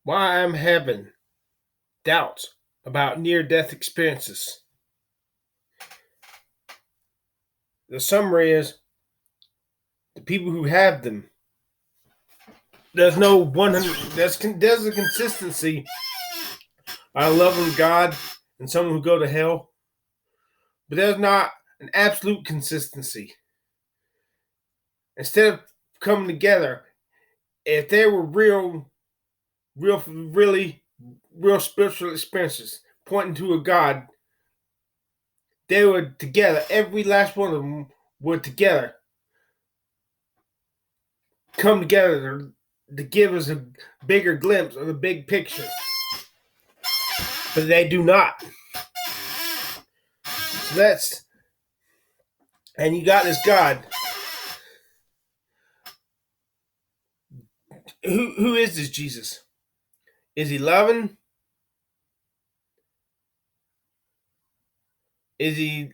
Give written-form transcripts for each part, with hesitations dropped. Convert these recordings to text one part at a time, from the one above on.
Why I'm having doubts about near-death experiences. The summary is the people who have them. There's no 100. There's a consistency. I love God and someone who go to hell, but there's not an absolute consistency. Instead of coming together, if there were really real spiritual experiences pointing to a God, they were together. Every last one of them were together, come together to give us a bigger glimpse of the big picture. But they do not. So and you got this God. Who is this Jesus? Is he loving? Is he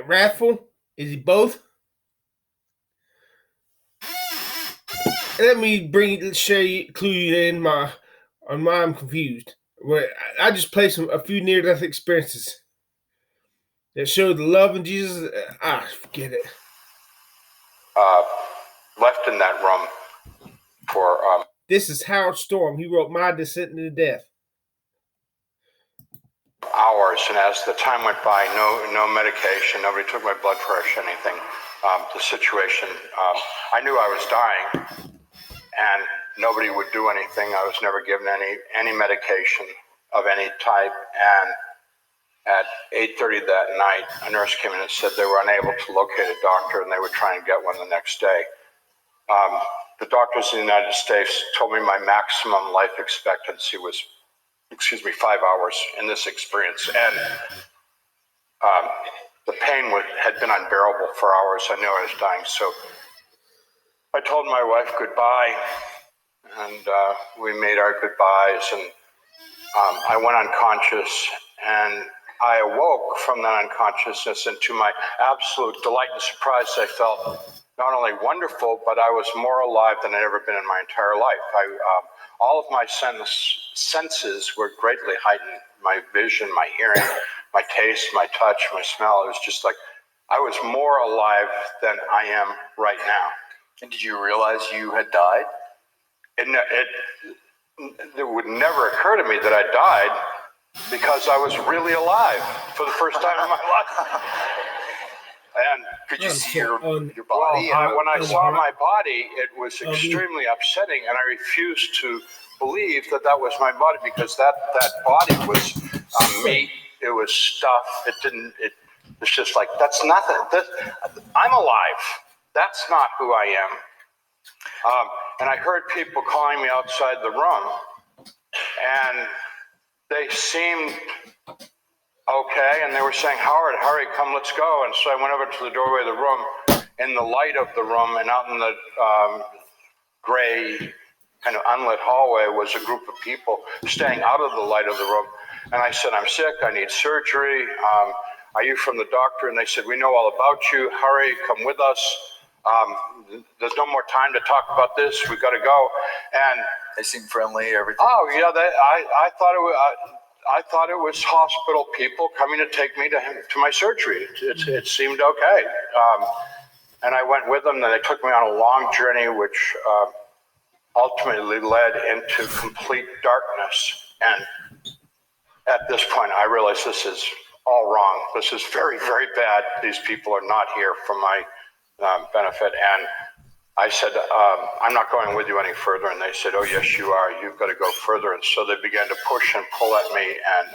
wrathful? Is he both? Let me clue you in on why I'm confused. I just played a few near-death experiences that showed the love of Jesus. Forget it. Left in that room for This is Howard Storm. He wrote My Descent into Death. Hours, and as the time went by, no medication, nobody took my blood pressure, anything. The situation, I knew I was dying, and nobody would do anything. I was never given any medication of any type, and at 8:30 that night, a nurse came in and said they were unable to locate a doctor, and they would try and get one the next day. The doctors in the United States told me my maximum life expectancy was 5 hours in this experience. And the pain had been unbearable for hours. I knew I was dying. So I told my wife goodbye, and we made our goodbyes. And I went unconscious, and I awoke from that unconsciousness, and to my absolute delight and surprise, I felt not only wonderful, but I was more alive than I'd ever been in my entire life. All of my senses were greatly heightened. My vision, my hearing, my taste, my touch, my smell. It was just like I was more alive than I am right now. And did you realize you had died? It would never occur to me that I died because I was really alive for the first time in my life. And could you see your body? Well, when I saw my body, it was extremely upsetting, and I refused to believe that was my body, because that body was meat. It was stuff. It's just like, that's nothing. I'm alive. That's not who I am. And I heard people calling me outside the room, and they seemed okay, and they were saying, Howard, hurry, come, let's go. And so I went over to the doorway of the room. In the light of the room and out in the gray kind of unlit hallway was a group of people staying out of the light of the room. And I said, I'm sick, I need surgery. Are you from the doctor? And they said, we know all about you. Hurry, come with us. There's no more time to talk about this. We've got to go. And they seemed friendly, everything. Oh, yeah, I thought it was hospital people coming to take me to my surgery. It seemed okay. And I went with them, and they took me on a long journey, which ultimately led into complete darkness. And at this point, I realized this is all wrong. This is very, very bad. These people are not here for my benefit. And I said, I'm not going with you any further. And they said, oh, yes, you are. You've got to go further. And so they began to push and pull at me. And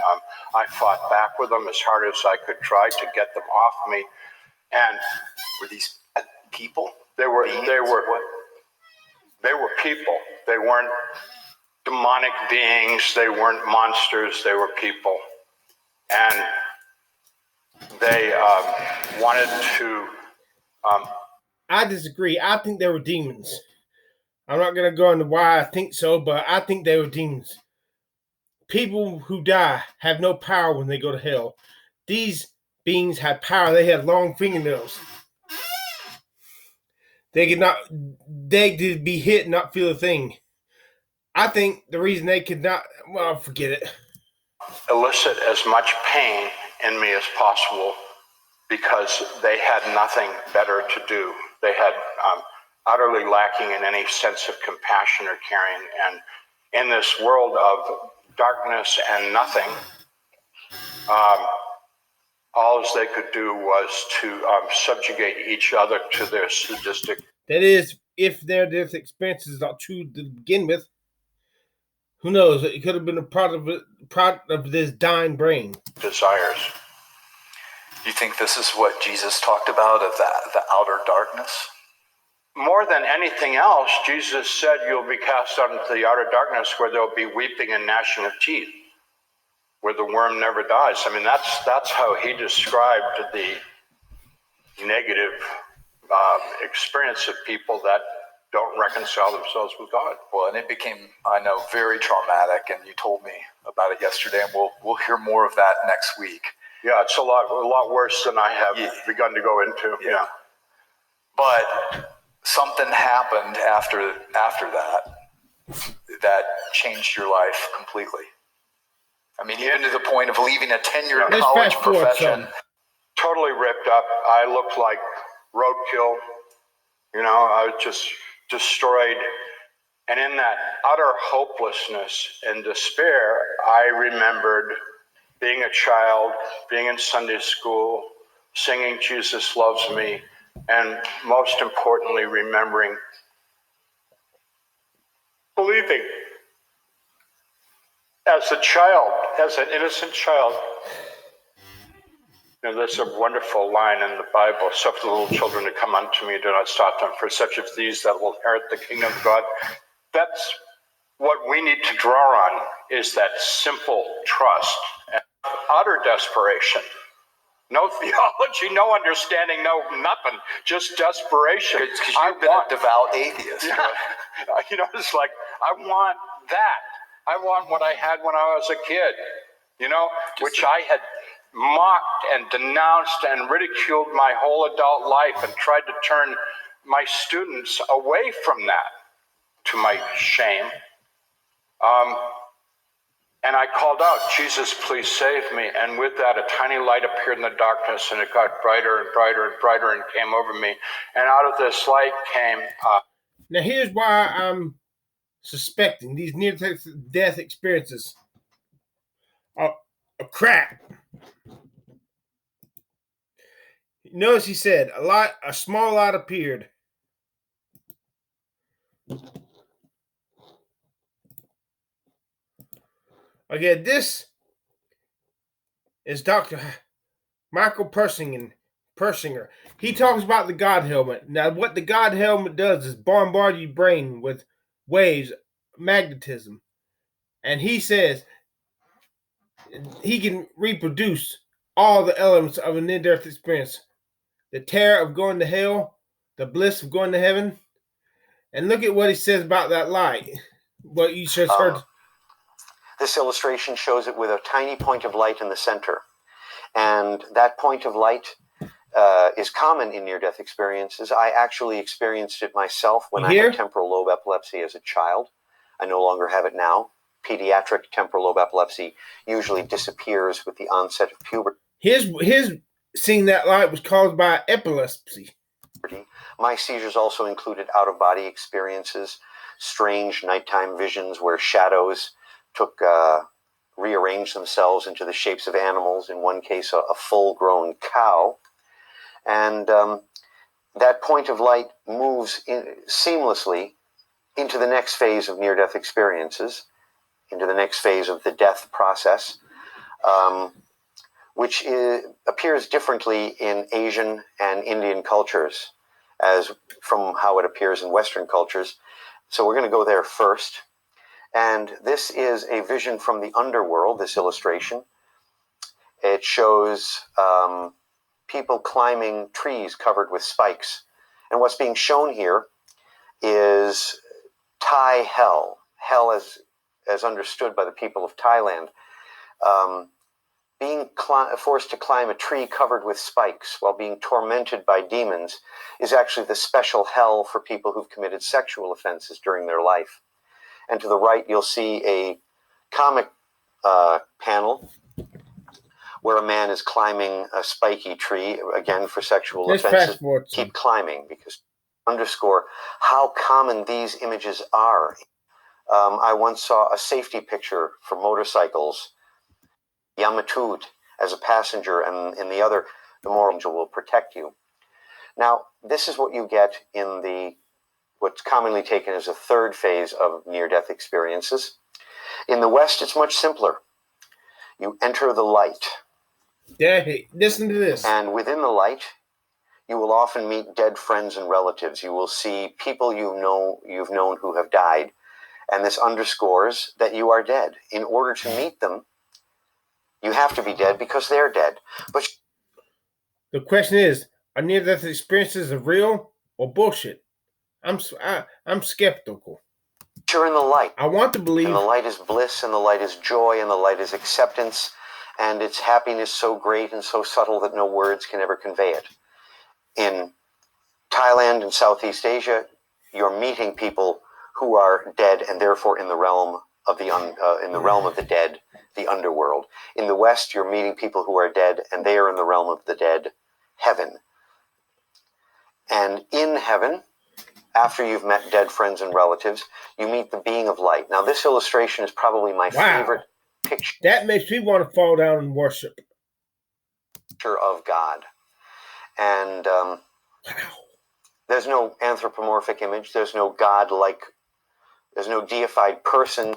I fought back with them as hard as I could try to get them off me. And were these people? They were people. They weren't demonic beings. They weren't monsters. They were people. And they wanted to... I disagree. I think they were demons. I'm not going to go into why I think so, but I think they were demons. People who die have no power when they go to hell. These beings had power. They had long fingernails. They could be hit and not feel a thing. I think the reason they could not, well, forget it. Elicit as much pain in me as possible because they had nothing better to do. They had utterly lacking in any sense of compassion or caring. And in this world of darkness and nothing, all as they could do was to subjugate each other to their sadistic. That is, if their death experiences are true to begin with, who knows? It could have been a product of this dying brain. Desires. You think this is what Jesus talked about of the outer darkness? More than anything else, Jesus said you'll be cast out into the outer darkness where there'll be weeping and gnashing of teeth, where the worm never dies. I mean, that's how he described the negative experience of people that don't reconcile themselves with God. Well, and it became, I know, very traumatic, and you told me about it yesterday, and we'll hear more of that next week. Yeah, it's a lot worse than I have begun to go into. Yeah. But something happened after that changed your life completely. I mean, even to the point of leaving a tenured college profession. Totally ripped up. I looked like roadkill. You know, I was just destroyed. And in that utter hopelessness and despair, I remembered being a child, being in Sunday school, singing Jesus Loves Me, and most importantly, remembering believing as a child, as an innocent child. You know, there's a wonderful line in the Bible, suffer the little children to come unto me, do not stop them, for such of these that will inherit the kingdom of God. That's what we need to draw on, is that simple trust and utter desperation. No theology, no understanding, no nothing, just desperation. Because you've been a devout atheist. Yeah. You know, it's like, I want that. I want what I had when I was a kid, you know, which I had mocked and denounced and ridiculed my whole adult life and tried to turn my students away from that, to my shame. And I called out, Jesus, please save me. And with that, a tiny light appeared in the darkness, and it got brighter and brighter and brighter and came over me. And out of this light came... Now, here's why I'm suspecting these near-death experiences are crap. Notice he said, a small light appeared. Again, this is Dr. Michael Persinger. He talks about the God helmet. Now, what the God helmet does is bombard your brain with waves, magnetism. And he says he can reproduce all the elements of a near-death experience. The terror of going to hell, the bliss of going to heaven. And look at what he says about that light. What you just heard. This illustration shows it with a tiny point of light in the center. And that point of light is common in near-death experiences. I actually experienced it myself when I had temporal lobe epilepsy as a child. I no longer have it now. Pediatric temporal lobe epilepsy usually disappears with the onset of puberty. His seeing that light was caused by epilepsy. My seizures also included out-of-body experiences, strange nighttime visions where shadows rearranged themselves into the shapes of animals, in one case a full-grown cow. And that point of light moves seamlessly into the next phase of near-death experiences, into the next phase of the death process, which appears differently in Asian and Indian cultures as from how it appears in Western cultures. So we're going to go there first. And this is a vision from the underworld, this illustration. It shows people climbing trees covered with spikes. And what's being shown here is Thai hell, hell as understood by the people of Thailand. Being forced to climb a tree covered with spikes while being tormented by demons is actually the special hell for people who've committed sexual offenses during their life. And to the right, you'll see a comic panel where a man is climbing a spiky tree, again for sexual Let's offenses. fast forward some. Keep climbing, because underscore how common these images are. I once saw a safety picture for motorcycles, Yamatud as a passenger, and in the other, the moral angel will protect you. Now, this is what you get in what's commonly taken as a third phase of near-death experiences. In the West, it's much simpler. You enter the light. Hey, listen to this. And within the light, you will often meet dead friends and relatives. You will see people you've known who have died. And this underscores that you are dead. In order to meet them, you have to be dead because they're dead. But the question is, are near-death experiences real or bullshit? I'm skeptical. you're in the light. I want to believe. And the light is bliss, and the light is joy, and the light is acceptance, and it's happiness so great and so subtle that no words can ever convey it. In Thailand and Southeast Asia, you're meeting people who are dead and therefore in the realm of the dead, the underworld. In the West, you're meeting people who are dead and they are in the realm of the dead, heaven. And in heaven, after you've met dead friends and relatives, you meet the being of light. Now, this illustration is probably my favorite picture. That makes me want to fall down and worship. Of God. And there's no anthropomorphic image. There's no God-like, there's no deified person.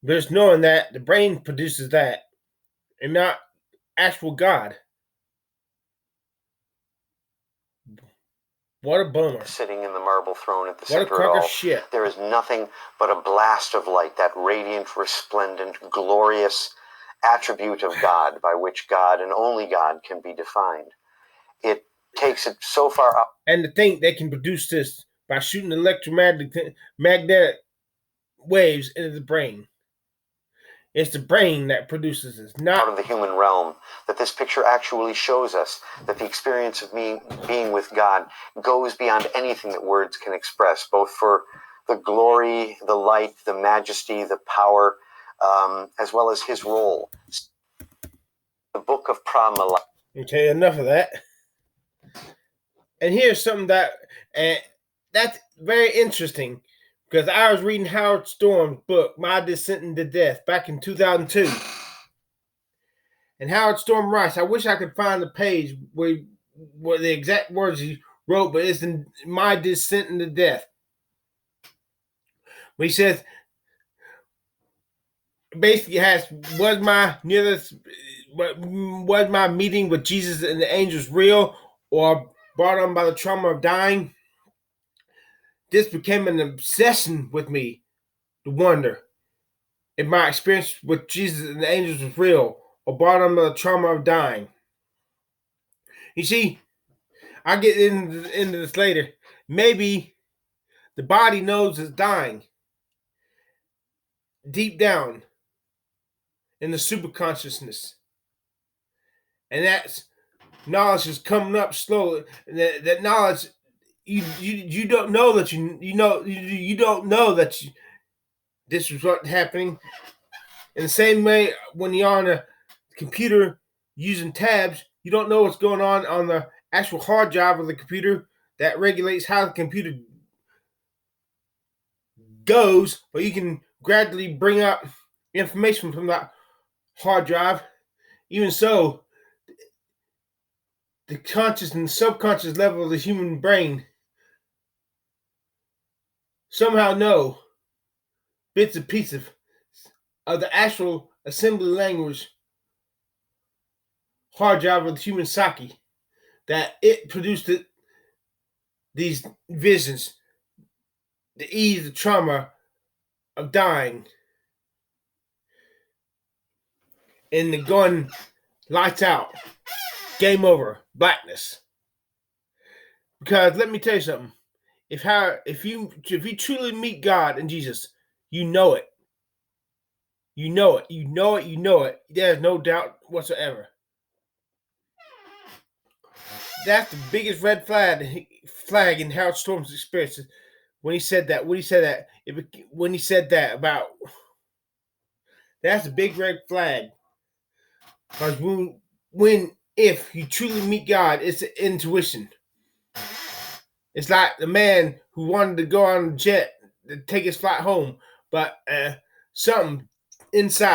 There's knowing that the brain produces that and not actual God. What a bummer. Sitting in the marble throne at the What center a crock of it all. of shit. There is nothing but a blast of light, that radiant, resplendent, glorious attribute of God by which God and only God can be defined. It takes it so far up. And to think they can produce this by shooting magnetic waves into the brain. It's the brain that produces this, not out of the human realm, that this picture actually shows us that the experience of being with God goes beyond anything that words can express, both for the glory, the light, the majesty, the power, as well as his role. The book of Pramala. Okay, enough of that. And here's something that's very interesting, because I was reading Howard Storm's book, My Descent into Death, back in 2002. And Howard Storm writes, I wish I could find the page where the exact words he wrote, but it's in My Descent into Death. Where he says, basically was my meeting with Jesus and the angels real or brought on by the trauma of dying? This became an obsession with me to wonder if my experience with Jesus and the angels was real or brought on by the trauma of dying. You see, I'll get into this later. Maybe the body knows it's dying deep down in the superconsciousness. And that knowledge is coming up slowly. That knowledge, you don't know that you don't know that this is what's happening. In the same way, when you're on a computer using tabs, you don't know what's going on the actual hard drive of the computer that regulates how the computer goes, but you can gradually bring up information from that hard drive. Even so, the conscious and subconscious level of the human brain somehow know bits and pieces of the actual assembly language hard drive of the human psyche, that it produced these visions, the ease, the trauma of dying, and the gun lights out, game over, blackness. Because let me tell you something. If you truly meet God and Jesus, you know it. You know it. You know it. You know it. There's no doubt whatsoever. That's the biggest red flag in Howard Storm's experiences when he said that. When he said that about that's a big red flag. Because if you truly meet God, it's an intuition. It's like the man who wanted to go on a jet to take his flight home, but something inside